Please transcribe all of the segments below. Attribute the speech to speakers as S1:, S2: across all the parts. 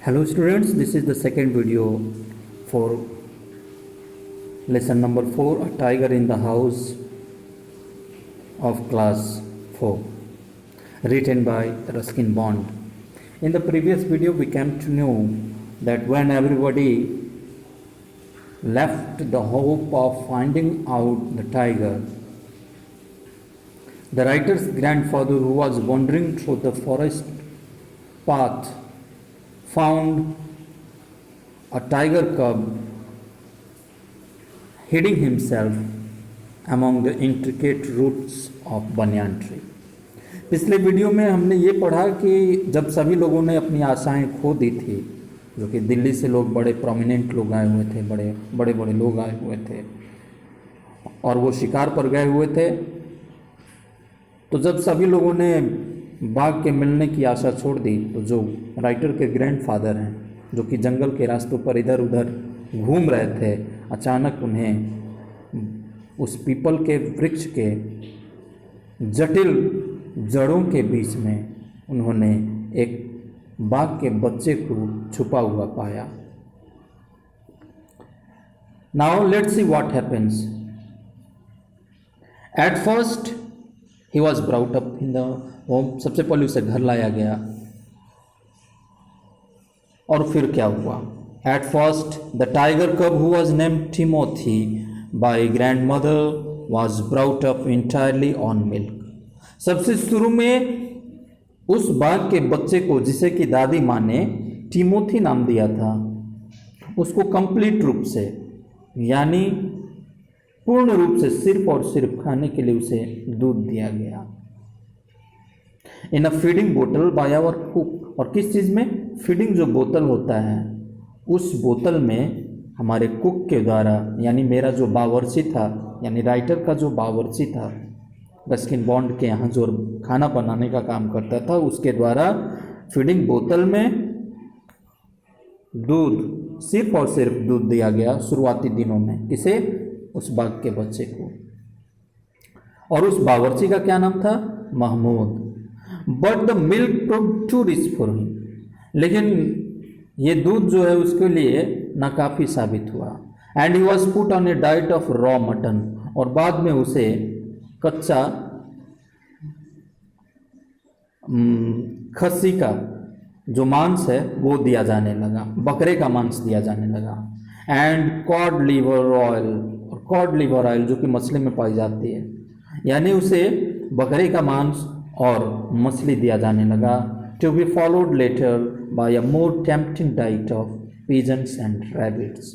S1: Hello students, this is the second video for lesson number 4, A Tiger in the House of class 4, written by Ruskin Bond. In the previous video we came to know that when everybody left the hope of finding out the tiger, the writer's grandfather, who was wandering through the forest path, found a tiger cub hiding himself among the intricate roots of banyan tree. पिछले video में हमने ये पढ़ा कि जब सभी लोगों ने अपनी आशाएं खो दी थी, जो कि दिल्ली से लोग बड़े प्रोमिनेंट लोग आए हुए थे, बड़े लोग आए हुए थे और वो शिकार पर गए हुए थे, तो जब सभी लोगों ने बाघ के मिलने की आशा छोड़ दी, तो जो राइटर के ग्रैंडफादर हैं, जो कि जंगल के रास्तों पर इधर उधर घूम रहे थे, अचानक उन्हें उस पीपल के वृक्ष के जटिल जड़ों के बीच में उन्होंने एक बाघ के बच्चे को छुपा हुआ पाया। Now let's see what happens. At first he was brought up in the home. सबसे पहले उसे घर लाया गया और फिर क्या हुआ? एट फर्स्ट द टाइगर कब who was named Timothy by grand mother was brought up entirely on milk. सबसे शुरू में उस बाघ के बच्चे को, जिसे कि दादी माँ ने टिमोथी नाम दिया था, उसको कंप्लीट रूप से यानी पूर्ण रूप से सिर्फ और सिर्फ खाने के लिए उसे दूध दिया गया। इन अ फीडिंग बोतल बाय आवर कुक। और किस चीज़ में? फीडिंग जो बोतल होता है, उस बोतल में हमारे कुक के द्वारा, यानी मेरा जो बावर्ची था, यानी राइटर का जो बावर्ची था, रस्किन बॉन्ड के यहाँ जो खाना बनाने का काम करता था, उसके द्वारा फीडिंग बोतल में दूध, सिर्फ और सिर्फ दूध दिया गया शुरुआती दिनों में। किसे? उस बाघ के बच्चे को। और उस बावर्ची का क्या नाम था? Mahmood. But the milk proved too rich for him. लेकिन ये दूध जो है उसके लिए नाकाफी साबित हुआ। And he was put on A diet of raw mutton. और बाद में उसे कच्चा खस्सी का जो मांस है वो दिया जाने लगा, बकरे का मांस दिया जाने लगा। And cod liver oil. और कॉड लीवर ऑयल जो कि मछली में पाई जाती है, यानी उसे बकरे का मांस और मछली दिया जाने लगा। To be followed later by a more tempting diet of pigeons and rabbits.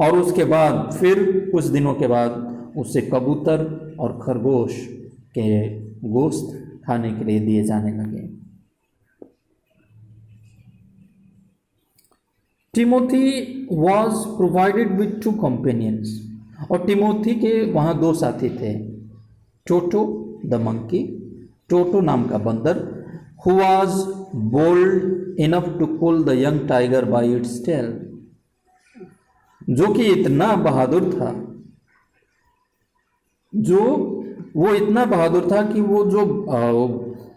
S1: और उसके बाद फिर कुछ दिनों के बाद उसे कबूतर और खरगोश के गोश्त खाने के लिए दिए जाने लगे। Timothy was provided with 2 companions. और टिमोथी के वहाँ 2 साथी थे। टोटो द मंकी, टोटो नाम का बंदर, who was bold enough to pull the young tiger by its tail. जो कि इतना बहादुर था, वो इतना बहादुर था कि वो जो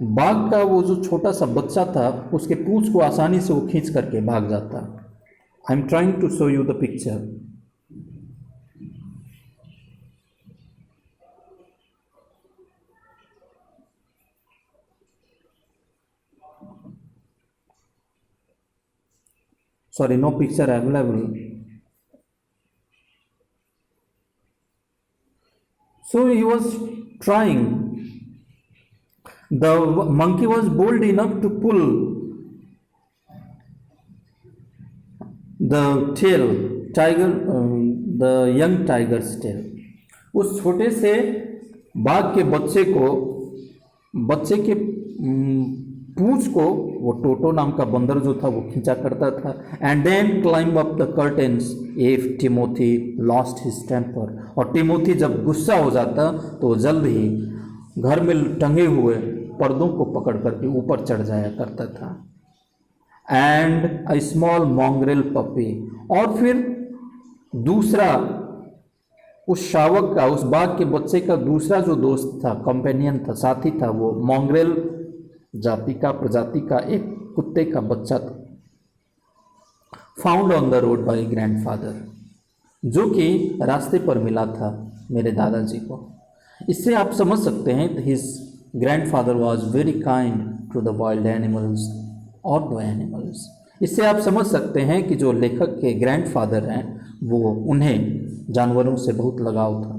S1: बाघ का वो जो छोटा सा बच्चा था, उसके पूंछ को आसानी से वो खींच करके भाग जाता। I am trying to show you the picture. Sorry, no picture available. So he was trying. The monkey was bold enough to pull the tail, the young tiger's tail. उस छोटे से बाघ के बच्चे के पूंछ को वो टोटो नाम का बंदर जो था वो खींचा करता था। And then climb up the curtains if Timothy lost his temper. और टिमोथी जब गुस्सा हो जाता तो वो जल्द ही घर में टंगे हुए पर्दों को पकड़ करके ऊपर चढ़ जाया करता था। And a small mongrel puppy. और फिर दूसरा उस शावक का, उस बाघ के बच्चे का दूसरा जो दोस्त था, कंपेनियन था, साथी था, वो मॉन्ग्रेल प्रजाति का एक कुत्ते का बच्चा था। Found on the road by grandfather, जो कि रास्ते पर मिला था मेरे दादाजी को। इससे आप समझ सकते हैं his grandfather was very kind to the wild animals और द एनिमल्स। इससे आप समझ सकते हैं कि जो लेखक के ग्रैंडफादर हैं वो उन्हें जानवरों से बहुत लगाव था।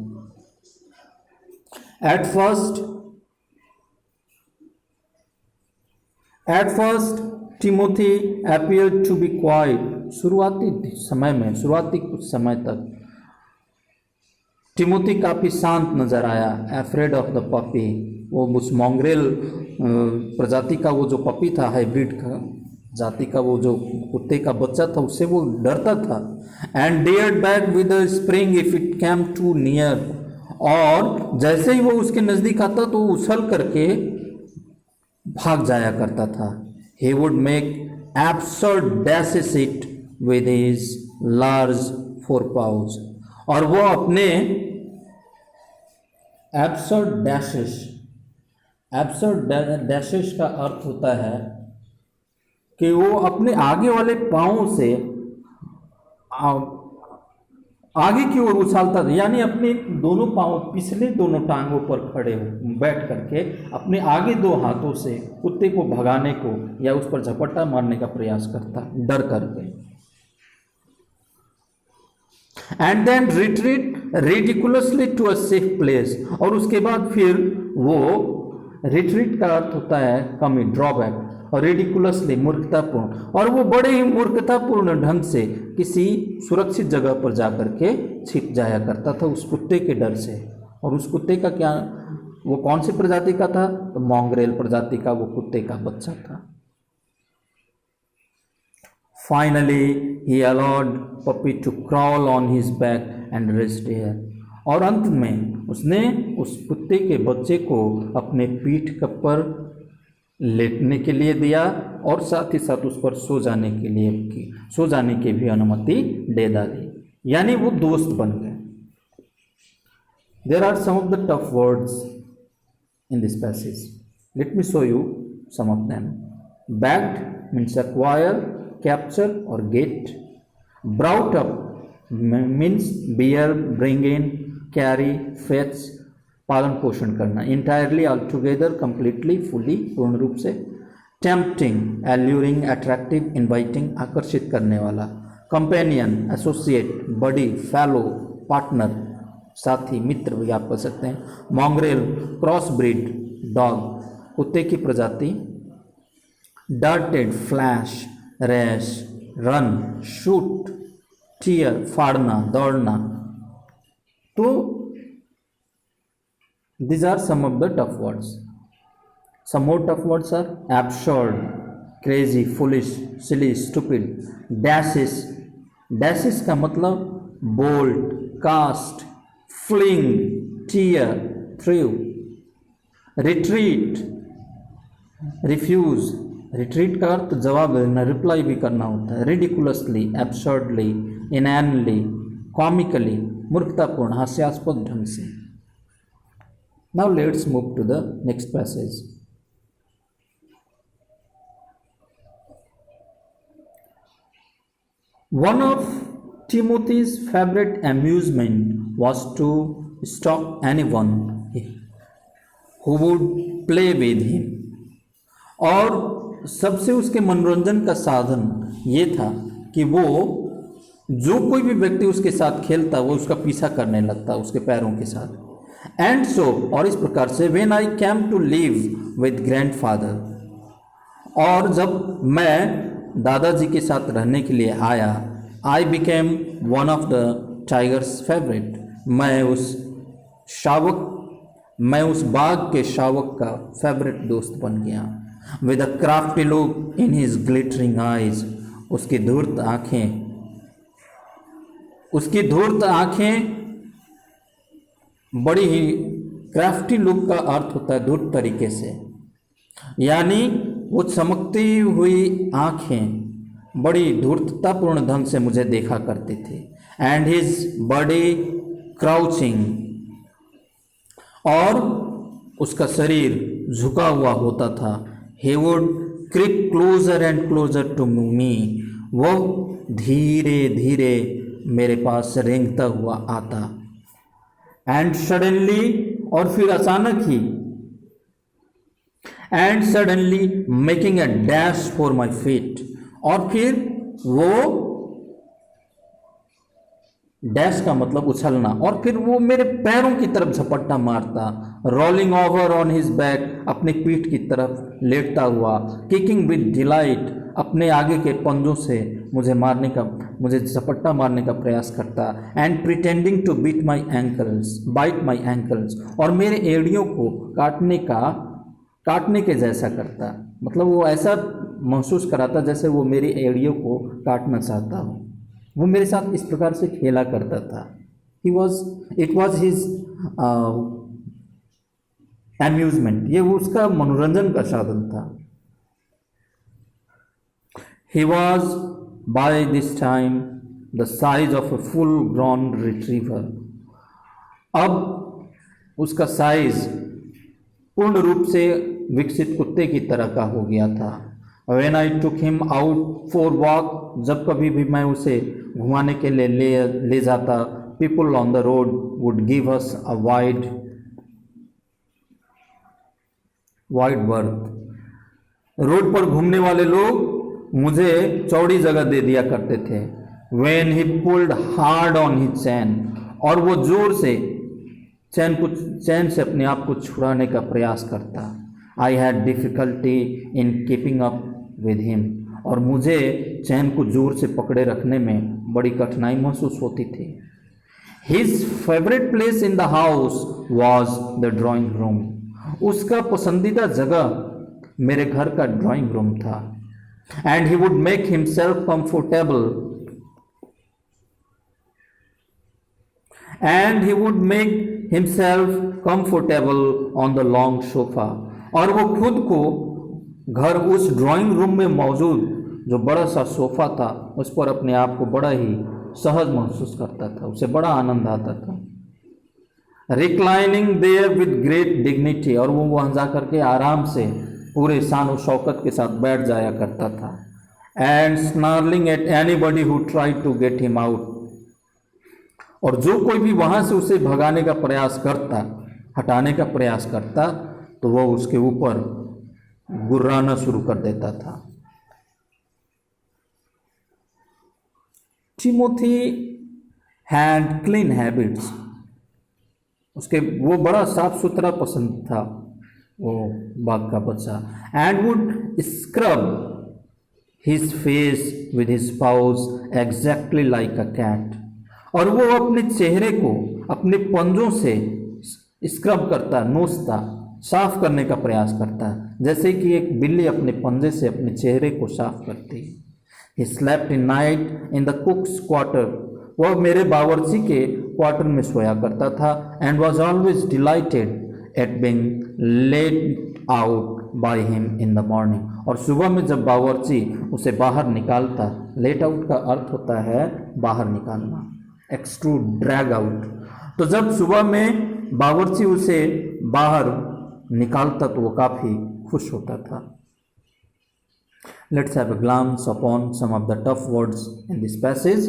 S1: At first, Timothy appeared to be quiet. शुरुआती कुछ समय तक टिमोथी काफ़ी शांत नजर आया। एफ्रेड ऑफ द पपी, वो उस मॉन्ग्रेल प्रजाति का वो जो पपी था, हाइब्रिड का जाति का वो जो कुत्ते का बच्चा था, उससे वो डरता था। And dared back with a spring if it came too near, और जैसे ही वो उसके नज़दीक आता तो उछल करके भाग जाया करता था। He would make absurd dashes it with his large forepaws, और वो अपने एब्सर्ड डैशेस का अर्थ होता है कि वो अपने आगे वाले पाँव से आगे की ओर उछालता था, यानी अपने दोनों पाँव पिछले दोनों टांगों पर खड़े हो बैठ करके अपने आगे दो हाथों से कुत्ते को भगाने को या उस पर झपट्टा मारने का प्रयास करता डर करके। And then retreat ridiculously to a safe place, और उसके बाद फिर वो रिट्रीट का अर्थ होता है कमी, ड्रॉबैक, और रेडिकुलसली मूर्खतापूर्ण, और वो बड़े ही मूर्खतापूर्ण ढंग से किसी सुरक्षित जगह पर जाकर के छिप जाया करता था उस कुत्ते के डर से। और उस कुत्ते का क्या, वो कौन सी प्रजाति का था? तो मॉन्ग्रेल प्रजाति का वो कुत्ते का बच्चा था। Finally he allowed puppy to crawl on his back and rest here, और अंत में उसने उस कुत्ते के बच्चे को अपने पीठ पर लेटने के लिए दिया और साथ ही साथ उस पर सो जाने की भी अनुमति दे डाली, यानी वो दोस्त बन गए। There are some of the tough words in this passage, let me show you some of them. Bagged means acquire, capture और get. Brought up means bear, bring in, carry, fetch, पालन पोषण करना। Entirely, all together, completely, fully, पूर्ण रूप से। Tempting, alluring, attractive, inviting, आकर्षित करने वाला। कंपेनियन, एसोसिएट, बडी, फेलो, पार्टनर, साथी, मित्र भी आप कह सकते हैं। मॉन्ग्रेल, क्रॉस ब्रीड, डॉग, कुत्ते की प्रजाति। Darted, flash, rash, run, shoot, tear, फाड़ना, दौड़ना। तो these are some of the tough words. Some more tough words are absurd, crazy, foolish, silly, stupid. Dashes, dashes का मतलब bolt, cast, fling, tear, throw. Retreat, refuse, retreat का अर्थ जवाब देना, reply भी करना होता है। ridiculously, absurdly, inanely, comically, मूर्खतापूर्ण, हास्यास्पद ढंग से। Now let's move to the next passage. One of Timothy's favorite amusement was to stalk anyone who would play with him. और सबसे उसके मनोरंजन का साधन ये था कि वो जो कोई भी व्यक्ति उसके साथ खेलता वो उसका पीछा करने लगता उसके पैरों के साथ। एंड सो, और इस प्रकार से, when I came to live with grandfather, और जब मैं दादाजी के साथ रहने के लिए आया, I became one of the tigers favourite, मैं उस बाघ के शावक का फेवरेट दोस्त बन गया। With a crafty look in his glittering eyes, उसकी धूर्त आँखें बड़ी ही क्राफ्टी लुक का अर्थ होता है धूर्त तरीके से, यानी वो चमकती हुई आँखें बड़ी धूर्ततापूर्ण ढंग से मुझे देखा करती थी। एंड हिज बॉडी क्राउचिंग, और उसका शरीर झुका हुआ होता था। He would creep closer and closer to me, वो धीरे धीरे मेरे पास रेंगता हुआ आता। एंड सडनली, और फिर अचानक ही, and suddenly making a dash for my feet, और फिर वो डैश का मतलब उछलना, और फिर वो मेरे पैरों की तरफ झपट्टा मारता। Rolling over on his back, अपनी पीठ की तरफ लेटता हुआ। किकिंग विद डिलाइट, अपने आगे के पंजों से मुझे झपट्टा मारने का प्रयास करता। And pretending to bite my ankles, और मेरे एड़ियों को काटने के जैसा करता। मतलब वो ऐसा महसूस कराता जैसे वो मेरी एड़ियों को काटना चाहता हो। वो मेरे साथ इस प्रकार से खेला करता था। इट वॉज हिज अम्यूजमेंट, ये उसका मनोरंजन का साधन था। He was by this time the size of a full grown retriever, अब उसका साइज पूर्ण रूप से विकसित कुत्ते की तरह का हो गया था। When I took him out for walk, जब कभी भी मैं उसे घुमाने के लिए ले जाता, people on the road would give us a wide berth. Road पर घूमने वाले लोग मुझे चौड़ी जगह दे दिया करते थे। When he pulled hard on his chain, और वो जोर से चैन से अपने आप को छुड़ाने का प्रयास करता। I had difficulty in keeping up with him, और मुझे चैन को जोर से पकड़े रखने में बड़ी कठिनाई महसूस होती थी। His favorite place in the house was the drawing room, उसका पसंदीदा जगह मेरे घर का ड्राइंग रूम था। And he would make himself comfortable on the long sofa, और वो खुद को उस ड्राइंग रूम में मौजूद जो बड़ा सा सोफा था उस पर अपने आप को बड़ा ही सहज महसूस करता था, उसे बड़ा आनंद आता था। Reclining there with great dignity, और वो वहाँ जा करके आराम से पूरे शान और शौकत के साथ बैठ जाया करता था। And snarling at anybody who tried to get him out, और जो कोई भी वहाँ से उसे भगाने का प्रयास करता, हटाने का प्रयास करता, तो वह उसके ऊपर गुर्राना शुरू कर देता था। टिमोथी हैड क्लीन हैबिट्स, वो बड़ा साफ सुथरा पसंद था वो बाग का बच्चा। And would scrub his face with his paws exactly like a cat, और वो अपने चेहरे को अपने पंजों से स्क्रब करता, नोचता, साफ करने का प्रयास करता है, जैसे कि एक बिल्ली अपने पंजे से अपने चेहरे को साफ करती है। He slept in night in the cook's quarter, वह मेरे बावर्ची के क्वार्टर में सोया करता था। and was always delighted at being let out by him in the morning, और सुबह में जब बावर्ची उसे बाहर निकालता, लेट आउट का अर्थ होता है बाहर निकालना, एक्सट्रूड, ड्रैग आउट, तो जब सुबह में बावर्ची उसे बाहर निकालता तो वो काफ़ी खुश होता था। Let's have a glance upon some of the tough words in this passage.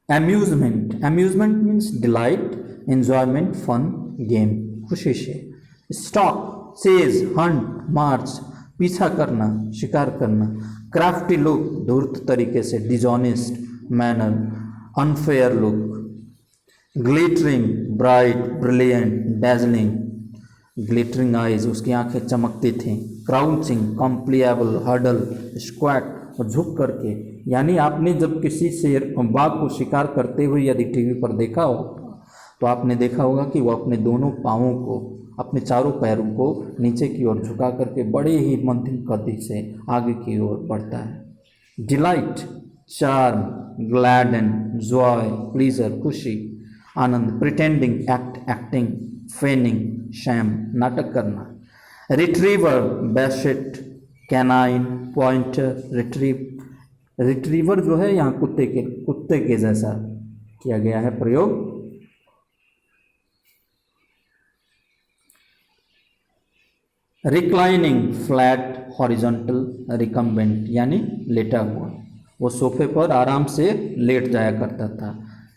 S1: Amusement means delight, enjoyment, fun, game, खुशी से। Stalk, chase, hunt, march, पीछा करना, शिकार करना। क्राफ्टी लुक, धूर्त तरीके से। Dishonest manner, unfair look. Glittering, bright, brilliant, dazzling. Glittering eyes, उसकी आंखें चमकती थीं। क्राउचिंग, कॉम्प्लिएबल, हर्डल, स्क्वैट, और झुक करके। यानी आपने जब किसी शेर बाघ को शिकार करते हुए यदि टीवी पर देखा हो तो आपने देखा होगा कि वो अपने दोनों पाँवों को, अपने चारों पैरों को नीचे की ओर झुका करके बड़े ही मध्यम गति से आगे की ओर बढ़ता है। डिलाइट, चार्म, ग्लैडन, जॉय, प्लीजर, खुशी, आनंद। प्रिटेंडिंग, एक्टिंग, फेनिंग, शैम, नाटक करना। रिट्रीवर, बैशेट, कैनाइन, पॉइंटर, रिट्रीवर जो है यहाँ कुत्ते के जैसा किया गया है प्रयोग। रिक्लाइनिंग फ्लैट हॉरिजॉन्टल रिकम्बेंट यानी लेटा हुआ, वो सोफे पर आराम से लेट जाया करता था।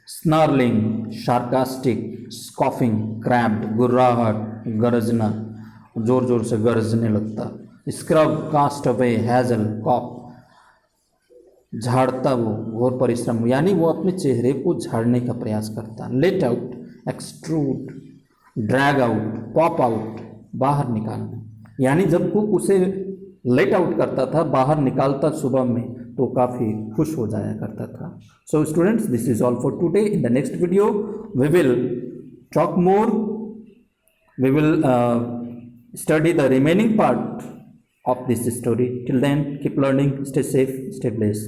S1: स्नर्लिंग शार्कास्टिक, स्कॉफिंग क्रैम्ड गुर्राहट गरजना, जोर जोर से गरजने लगता। Scrub cast away hazel copse, झाड़ता वो घोर परिश्रम यानी वो अपने चेहरे को झाड़ने का प्रयास करता। Let out extrude, drag out, pop out बाहर निकालना, यानी जब वो उसे लेट आउट करता था, बाहर निकालता सुबह में, तो काफ़ी खुश हो जाया करता था। So students, this is all for today. In the next video we will talk more, we will study the remaining part of this story. Till then, keep learning, stay safe, stay blessed.